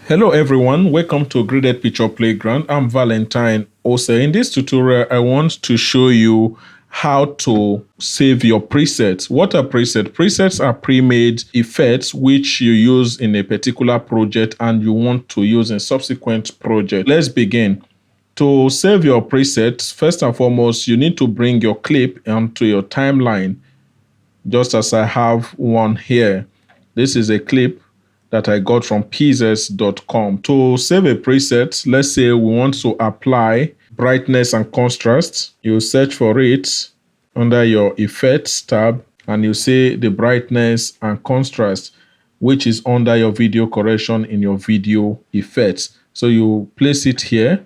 Hello everyone, welcome to Graded Picture Playground. I'm Valentine. Also, in this tutorial, I want to show you how to save your presets. What are presets? Presets are pre-made effects which you use in a particular project and you want to use in subsequent project. Let's begin. To save your presets, first and foremost, you need to bring your clip onto your timeline, just as I have one here. This is a clip that I got from pieces.com. To save a preset, let's say we want to apply brightness and contrast. You search for it under your effects tab and you say the brightness and contrast, which is under your video correction in your video effects. So you place it here.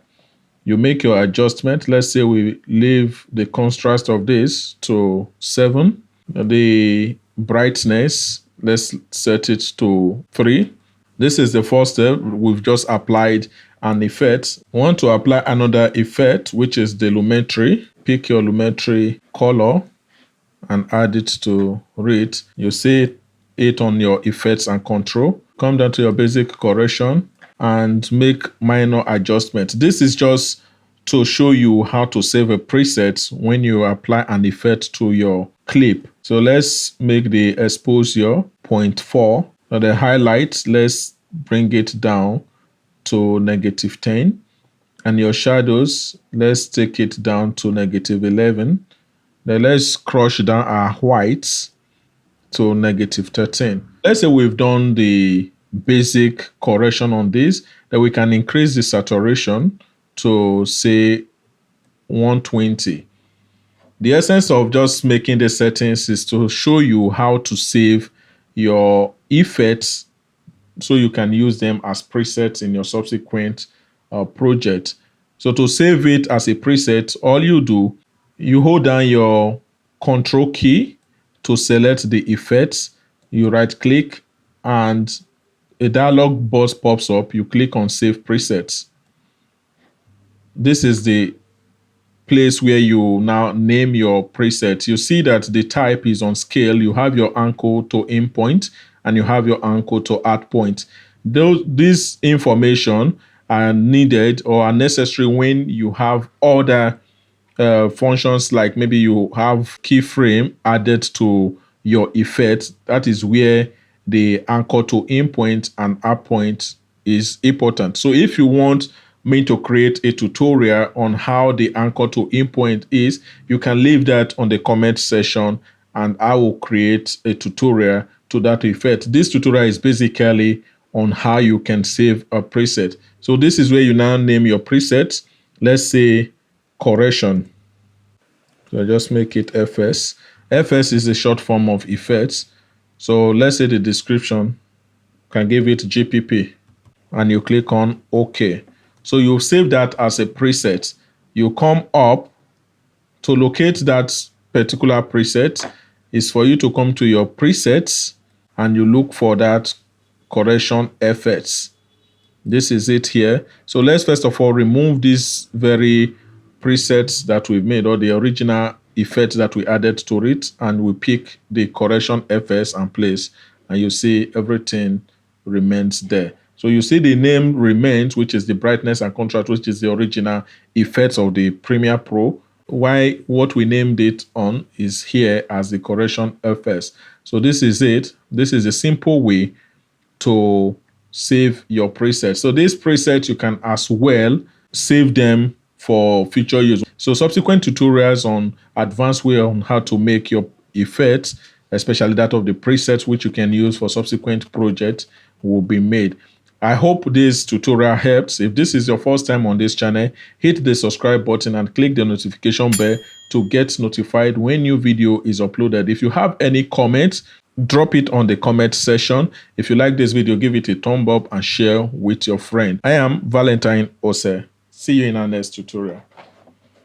You make your adjustment. Let's say we leave the contrast of this to 7. The brightness, let's set it to 3. This is the first step. We've just applied an effect. We want to apply another effect, which is the lumetri. Pick your lumetri color and add it to it. You see it on your effects and control. Come down to your basic correction and make minor adjustments. This is just to show you how to save a preset when you apply an effect to your clip. So let's make the exposure 0.4. Now the highlights, let's bring it down to -10. And your shadows, let's take it down to -11. Then let's crush down our whites to -13. Let's say we've done the basic correction on this, then we can increase the saturation to say 120. The essence of just making the settings is to show you how to save your effects so you can use them as presets in your subsequent project. So to save it as a preset, all you do, you hold down your Control key to select the effects. You right click and a dialog box pops up. You click on Save Presets. This is the place where you now name your preset. You see that the type is on scale. You have your anchor to in point and you have your anchor to add point. This information are needed or are necessary when you have other functions, like maybe you have keyframe added to your effect. That is where the anchor to in point and add point is important. So if you want me to create a tutorial on how the anchor to in point is, you can leave that on the comment section and I will create a tutorial to that effect. This tutorial is basically on how you can save a preset. So this is where you now name your presets. Let's say correction. So I just make it FS. FS is a short form of effects. So let's say the description can give it GPP and you click on OK. So you save that as a preset. You come up to locate that particular preset is for you to come to your presets and you look for that correction effects. This is it here. So let's first of all remove these very presets that we've made or the original effect that we added to it, and we pick the correction FS and place, and you see everything remains there. So you see the name remains, which is the brightness and contrast, which is the original effects of the Premiere Pro. Why what we named it on is here as the correction FS. So this is it. This is a simple way to save your presets. So these presets, you can as well save them for future use. So subsequent tutorials on advanced way on how to make your effects, especially that of the presets, which you can use for subsequent projects, will be made. I hope this tutorial helps. If this is your first time on this channel, hit the subscribe button and click the notification bell to get notified when new video is uploaded. If you have any comments, drop it on the comment section. If you like this video, give it a thumb up and share with your friend. I am Valentine Ose. See you in our next tutorial.